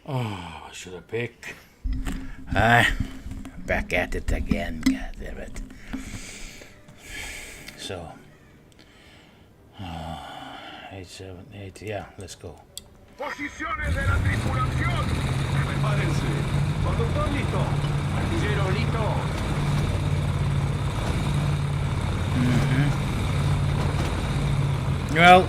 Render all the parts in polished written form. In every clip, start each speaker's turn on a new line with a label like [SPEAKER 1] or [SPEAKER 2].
[SPEAKER 1] Oh, what should I pick? Ah, back at it again. God damn it. So, 878. Yeah, let's go.
[SPEAKER 2] Posiciones de la tripulación.
[SPEAKER 3] Prepárense. Conductor listo. Artillero listo.
[SPEAKER 1] Well,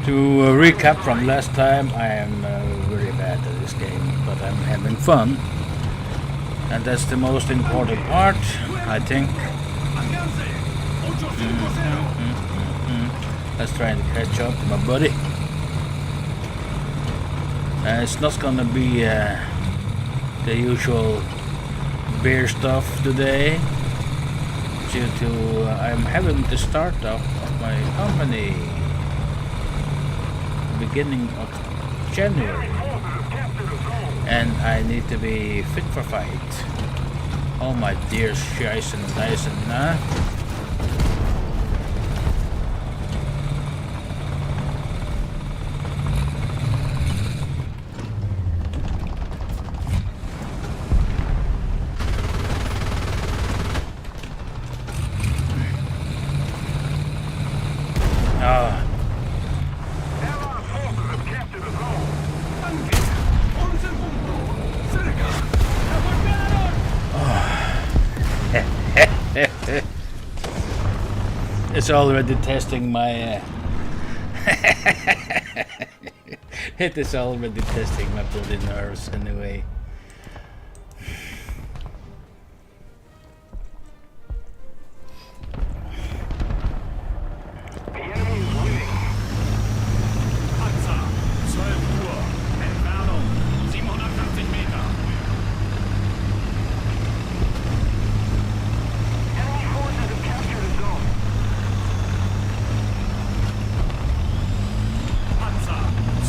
[SPEAKER 1] to recap from last time, I am very bad at this game, but I'm having fun. And that's the most important part, I think.
[SPEAKER 3] Avance. 850.
[SPEAKER 1] Let's try to catch up to my buddy. It's not gonna be the usual beer stuff today, due to I'm having the start of my company beginning of January, and I need to be fit for fight. Oh my dear Scheißen Dyson, huh? It's already testing my it is already testing my bloody nerves anyway.
[SPEAKER 2] The enemy is winning.
[SPEAKER 3] Panzer. 12 Uhr. Entfernung. 780 Meter.
[SPEAKER 2] Enemy forces have captured a zone.
[SPEAKER 3] Panzer.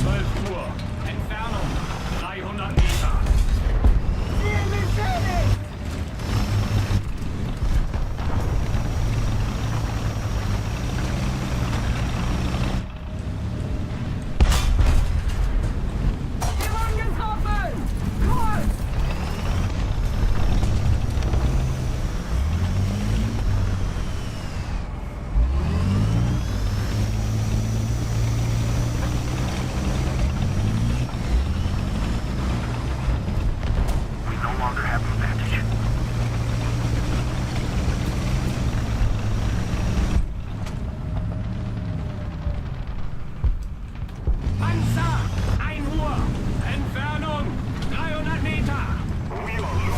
[SPEAKER 3] 12 Uhr. Entfernung. 300 Meter.
[SPEAKER 2] We no longer have an advantage.
[SPEAKER 3] Panzer. 1 Uhr. Entfernung. 300 Meter.
[SPEAKER 2] We are loaded.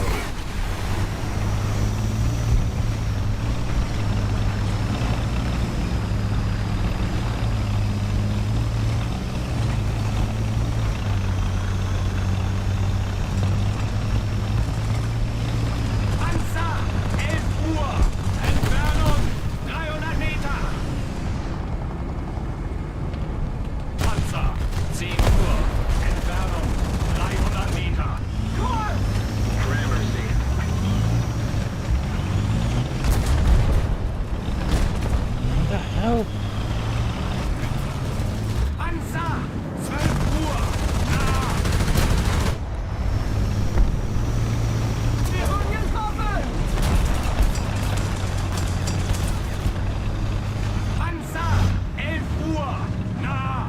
[SPEAKER 3] Panzer. 11 Uhr. Entfernung. 300 Meter. Panzer. 10 Uhr. Entfernung. 300 Meter.
[SPEAKER 2] Gramercy.
[SPEAKER 1] What the hell?
[SPEAKER 3] Panzer. 12 Uhr. Nah. Wir wurden getroffen. Panzer. 11 Uhr. Nah.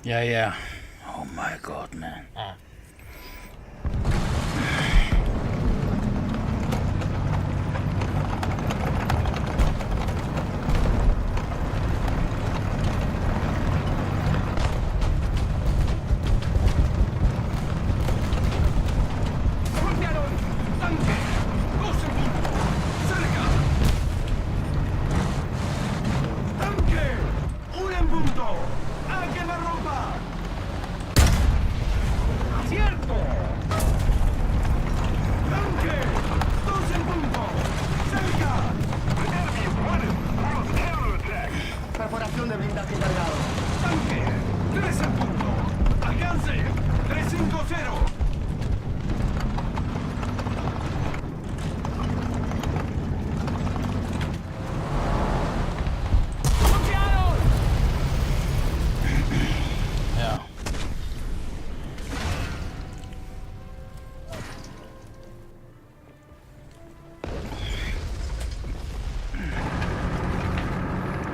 [SPEAKER 1] Yeah. Oh my god, man.
[SPEAKER 3] Rückkehrung. Danke. Großen Punkt. Cerca. Danke. Un punto. Anche la roba.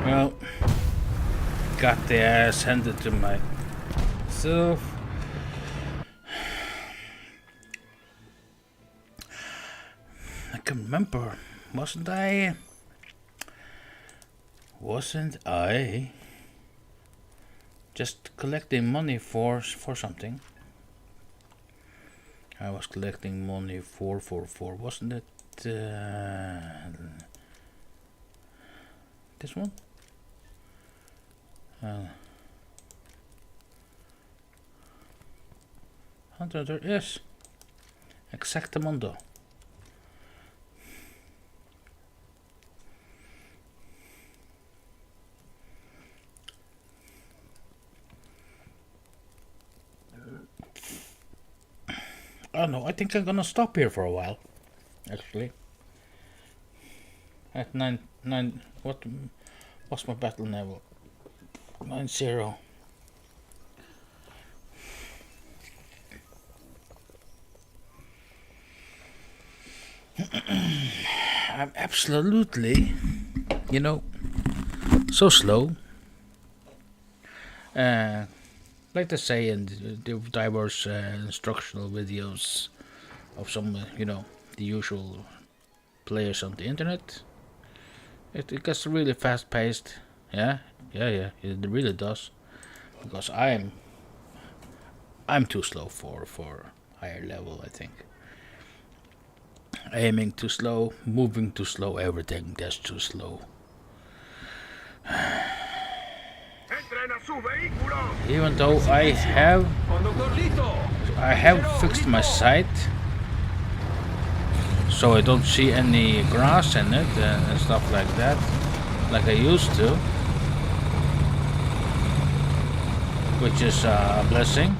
[SPEAKER 1] Well, got the ass handed to myself. I can remember, wasn't I just collecting money for something? I was collecting money for, wasn't it this one? Hunter, yes, exactamundo. Oh no, I think I'm gonna stop here for a while. Actually, at 9. What's my battle level? 9-0. I'm absolutely, so slow. Like they say in the diverse instructional videos of some, the usual players on the internet. It gets really fast paced. Yeah, it really does. Because I'm too slow for higher level, I think. Aiming too slow, moving too slow, everything that's too slow. Even though I have fixed my sight, so I don't see any grass in it and stuff like that, like I used to, which is a blessing.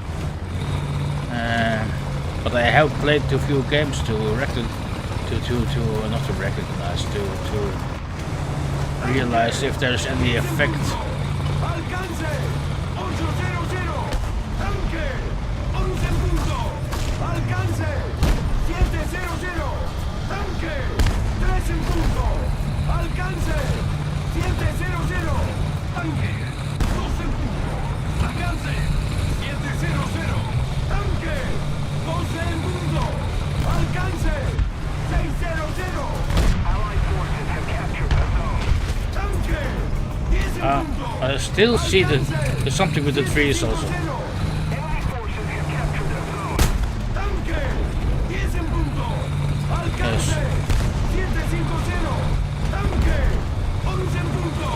[SPEAKER 1] But I have played too few games to realize if there's any effect.
[SPEAKER 3] Alcance 800. Tanque 11 en punto. Alcance 700. Tanque 3 en punto. Alcance 700. Tanque 2 en punto. Alcance 700. Tanque 12 en punto. Alcance 600.
[SPEAKER 2] Allied forces have captured the zone.
[SPEAKER 3] Tanque 10 en punto.
[SPEAKER 1] I still see there's something with the trees also.
[SPEAKER 2] Enemy forces have captured the zone.
[SPEAKER 3] Tanque 10 en punto. Alcance 750. Tanque 11 en punto.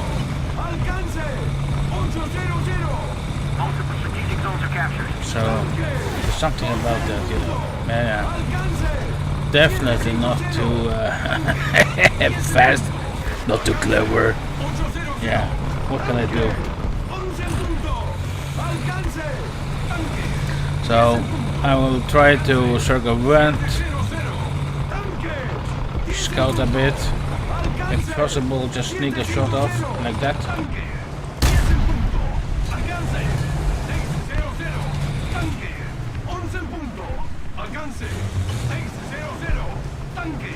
[SPEAKER 3] Alcance 800.
[SPEAKER 2] Multiple strategic zones are captured.
[SPEAKER 1] So there's something about that, Yeah,
[SPEAKER 3] Alcance
[SPEAKER 1] definitely not too fast, not too clever.
[SPEAKER 3] 800.
[SPEAKER 1] Yeah, what can I do?
[SPEAKER 3] 11 en punto. Alcance tanque
[SPEAKER 1] So I will try to circumvent,
[SPEAKER 3] 00. Tanque
[SPEAKER 1] scout a bit, if possible just sneak a shot off like that.
[SPEAKER 3] Tanque 10 en punto. Alcance 600. Tanque 11 en punto. Alcance 600. Tanque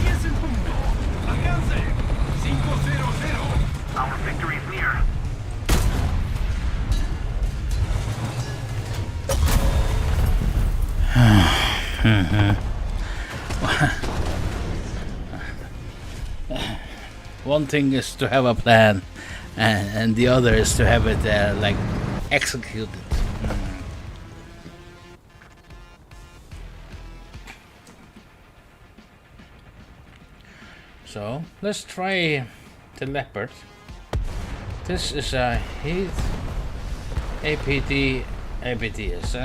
[SPEAKER 3] 10 en punto. Alcance 500.
[SPEAKER 2] Our victory is near.
[SPEAKER 1] One thing is to have a plan, and the other is to have it executed. So let's try the leopard. This is a Heath APDS.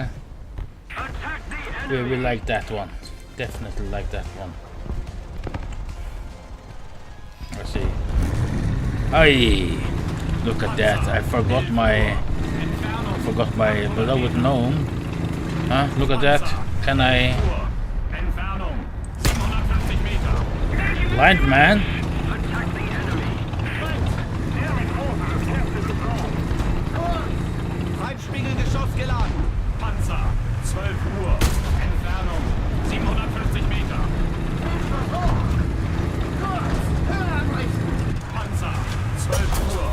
[SPEAKER 2] Attack the enemy.
[SPEAKER 1] We like that one. Definitely like that one. Let's see. Aye, look at that! I forgot my beloved gnome. Huh? Look at that! Can I
[SPEAKER 3] Entfernung 750 Meter.
[SPEAKER 1] blind man?
[SPEAKER 2] Attack the enemy. Enemy forces have captured the zone.
[SPEAKER 3] Treibspiegelgeschoss geladen. Panzer 12 Uhr. Entfernung 750 Meter. Panzer 12 Uhr.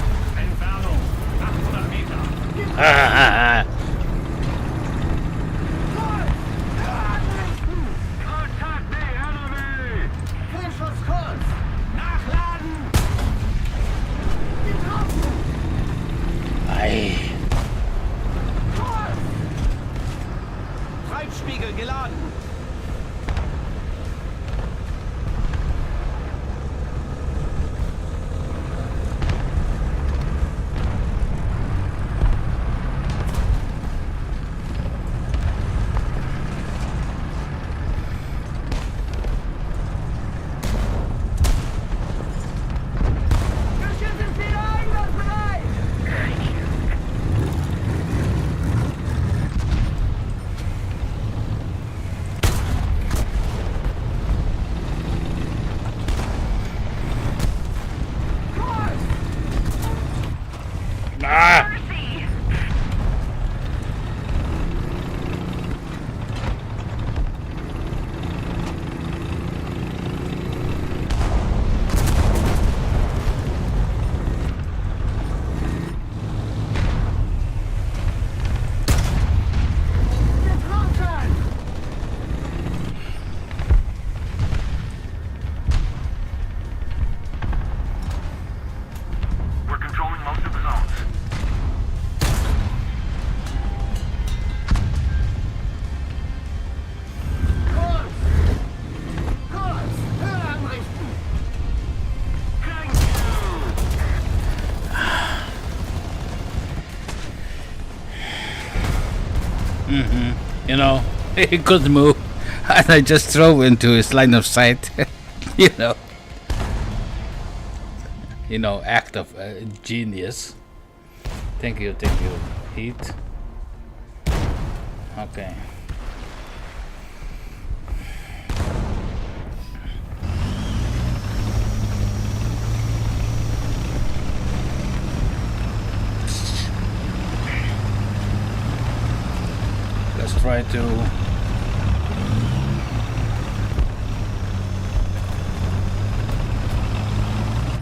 [SPEAKER 1] You know, he could move, and I just drove into his line of sight. you know, act of genius. Thank you, Heat. Okay. Let's try to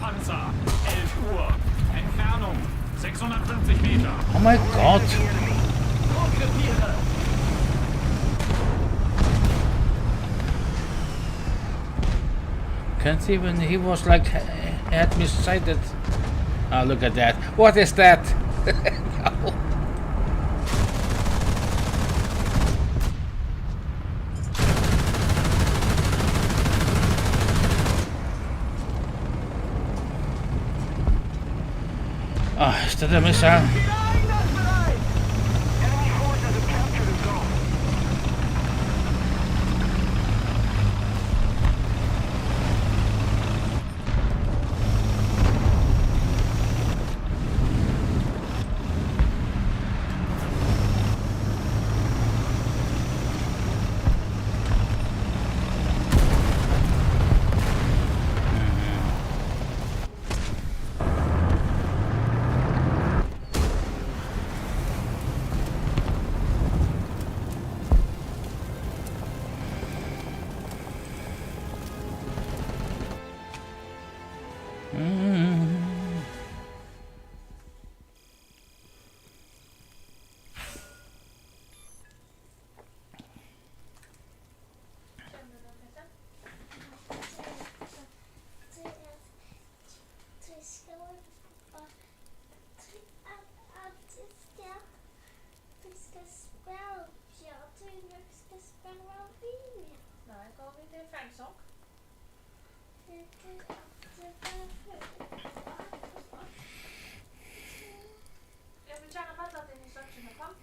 [SPEAKER 3] Panzer, 11 Uhr. Entfernung 650 Meter.
[SPEAKER 1] Oh my god. Can't even, he was like, had me sighted. Oh, look at that. What is that? No. Oh, is that a missile?
[SPEAKER 2] Enemy forces have captured the zone.
[SPEAKER 4] Nej, gav vi det Franksson? Jag vill gärna veta att det är instruction of come.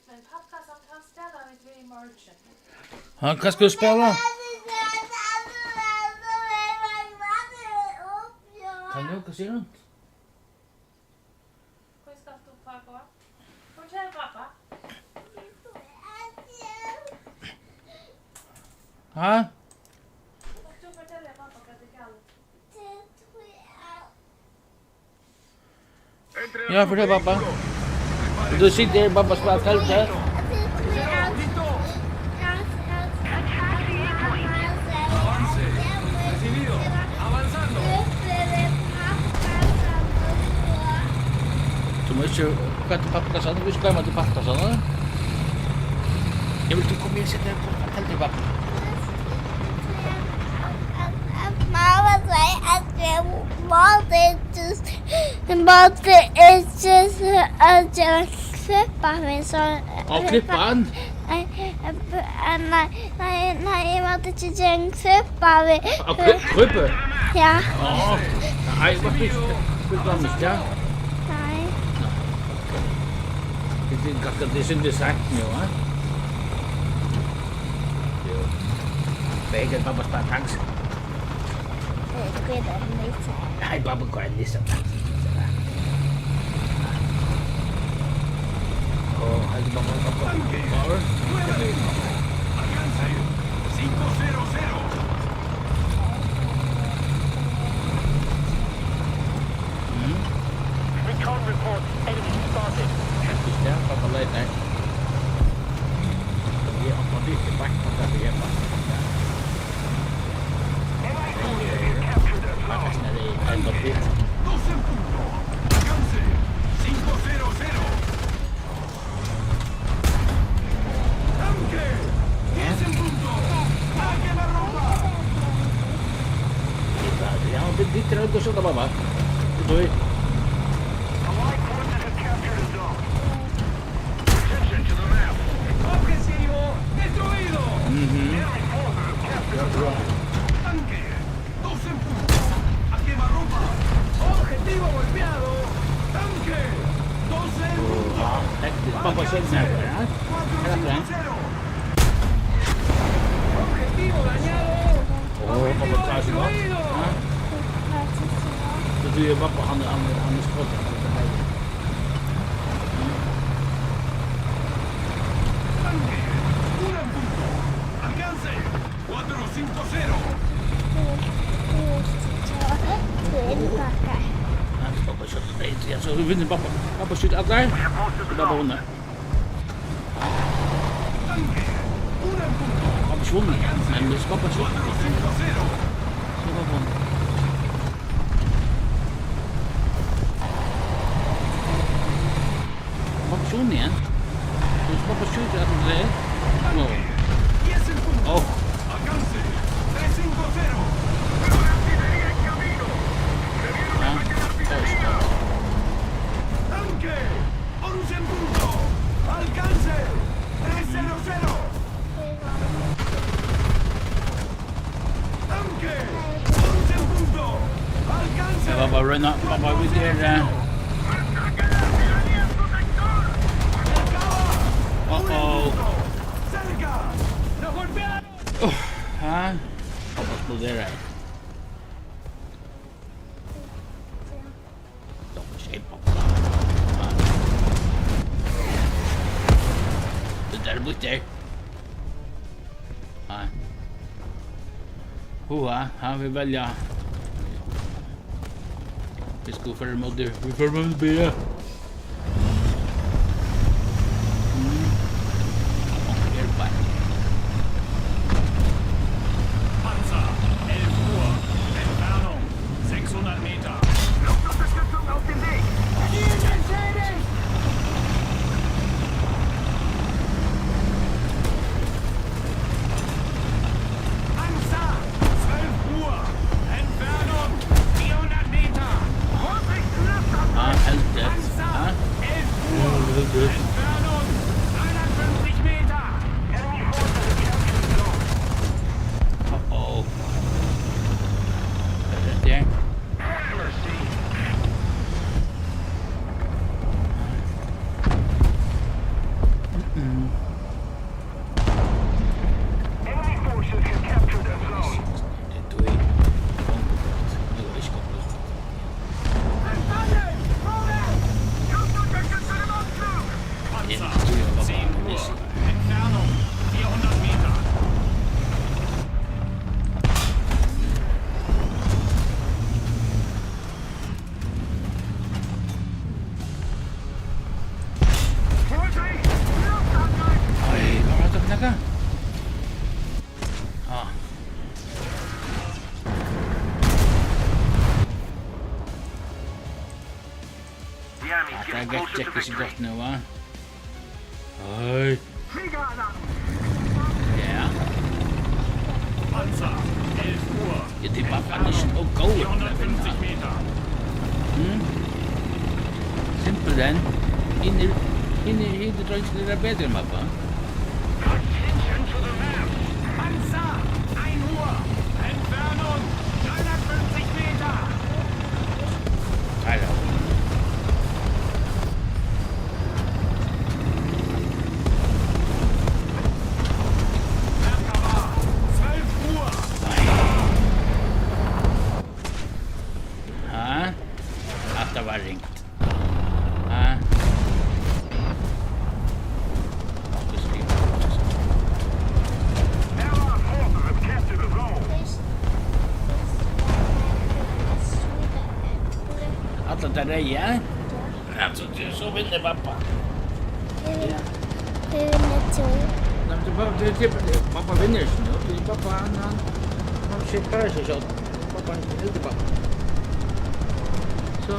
[SPEAKER 4] Men pappkassan kan ställa mitt vid merchant.
[SPEAKER 1] Ja, vad ska du spela? Kan du åka sig runt?
[SPEAKER 4] Hur ska du pappa? Fortsätt pappa.
[SPEAKER 1] Ja?
[SPEAKER 4] Du fortäller pappa att det är kallt.
[SPEAKER 1] Ja, för det pappa. Du sitter pappa spelar kallt här. Du måste ju åka till pappkassan. Vi ska komma till pappkassan, eller? Jag vill du komma och sätta dig på tältet, pappa.
[SPEAKER 5] Mama say at the mother is just klippa mig så.
[SPEAKER 1] Ja, klippa han.
[SPEAKER 5] Nej, jag måste inte klippa mig.
[SPEAKER 1] Ja, klippa?
[SPEAKER 5] Ja.
[SPEAKER 1] Ja. Nej, vad fick du? Klippa mig, ja?
[SPEAKER 5] Nej.
[SPEAKER 1] Det är synd det sagt nu, va? Jo. Vägen pappa spelar tanks.
[SPEAKER 5] Det är det.
[SPEAKER 1] Nej, pappa går en lista. Oh, hay que vamos a power.
[SPEAKER 3] Alcance 500.
[SPEAKER 2] Recon report. Enemy spotted.
[SPEAKER 1] Ya, papá lên đấy. Bây giờ có đi cái bách của ta em mà. Bách này đi, anh có biết.
[SPEAKER 3] 2 en punto. Alcance 500. Tanque 10 en punto. ¡Ataque la ropa!
[SPEAKER 1] Ya, di tirando eso da papá. Estoy.
[SPEAKER 2] Allied forces have captured a zone. Attention to the map.
[SPEAKER 3] ¡Objetivo destruido!
[SPEAKER 2] Enemy forces have captured the zone.
[SPEAKER 3] Tanque 2 en punto. ¡A quemarropa!
[SPEAKER 1] Papa krijgt ze wat. Dat doe je papa aan de spot.
[SPEAKER 3] Alcance 450.
[SPEAKER 1] Papa shot het eten. Ja, zo vinden papa. Papa stuurt uit daar. Papa won. Papa is won. En dus papa is won. Papa won. Papa is won niet, hè? Dus papa stuurt uit het eten. Oh. Oh.
[SPEAKER 3] Alcance 350. Tanque, 11 en punto. Alcance 300. Tanque, 11 en punto. Alcance.
[SPEAKER 1] Ja, papa run up. Papa weer Uh-oh.
[SPEAKER 3] Cerca. Lo golpearon.
[SPEAKER 1] Huh? Papa explodeert. Dat is geen papa. Daar moet hij. Hoe we wel ja. Let's go for another. We for another beer.
[SPEAKER 3] Panzer, 11 Uhr. Entfernung 600 Meter.
[SPEAKER 2] Luftunterstützung auf dem Weg.
[SPEAKER 3] Panzer, 12 Uhr. Entfernung 400 Meter.
[SPEAKER 2] Vorsicht, Luftabwehr.
[SPEAKER 1] Help that.
[SPEAKER 3] Panzer, 11 Uhr. Entfernung 350 Meter.
[SPEAKER 2] Enemy forces have captured the zone.
[SPEAKER 1] Uh-oh. Right there.
[SPEAKER 2] Mercy. Enemy forces have captured the zone.
[SPEAKER 1] Doe je. Nu is kapot.
[SPEAKER 3] Panzer,
[SPEAKER 1] Ja, doe je papa.
[SPEAKER 3] 10 Uhr.
[SPEAKER 1] Is
[SPEAKER 3] Entfernung 400 Meter.
[SPEAKER 2] Vorsicht, Luftangriff.
[SPEAKER 1] Hey, waar gaat dat naartoe?
[SPEAKER 2] The enemy's
[SPEAKER 1] I
[SPEAKER 2] getting
[SPEAKER 1] get
[SPEAKER 2] closer to
[SPEAKER 1] check this
[SPEAKER 2] victory.
[SPEAKER 1] just now, Hey.
[SPEAKER 2] Flieger-Alarm.
[SPEAKER 1] Ja.
[SPEAKER 3] Panzer, 11 Uhr.
[SPEAKER 1] Ja, die papa is ook koud.
[SPEAKER 3] 450 Meter.
[SPEAKER 1] Simpel then. In the translator are better, papa.
[SPEAKER 2] Attention to the map.
[SPEAKER 3] Panzer, 1 Uhr. Entfernung 350 Meter.
[SPEAKER 1] Hallo.
[SPEAKER 3] Merkaba, 12 Uhr.
[SPEAKER 1] Achterwaring.
[SPEAKER 2] Allied forces have captured the zone.
[SPEAKER 1] Altijd daar rijden, hè? Ja, zo winnen, papa. Papa winnen, papa aan. Zit thuis zo. Papa is de papa. Zo.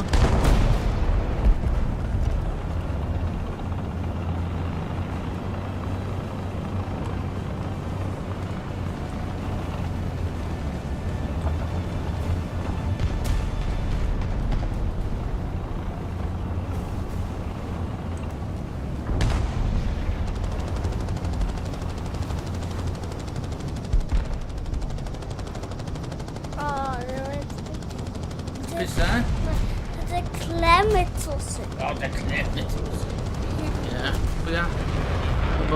[SPEAKER 1] Is dat?
[SPEAKER 5] De klemmetje.
[SPEAKER 1] Oh, dat knipt net. Ja, ja.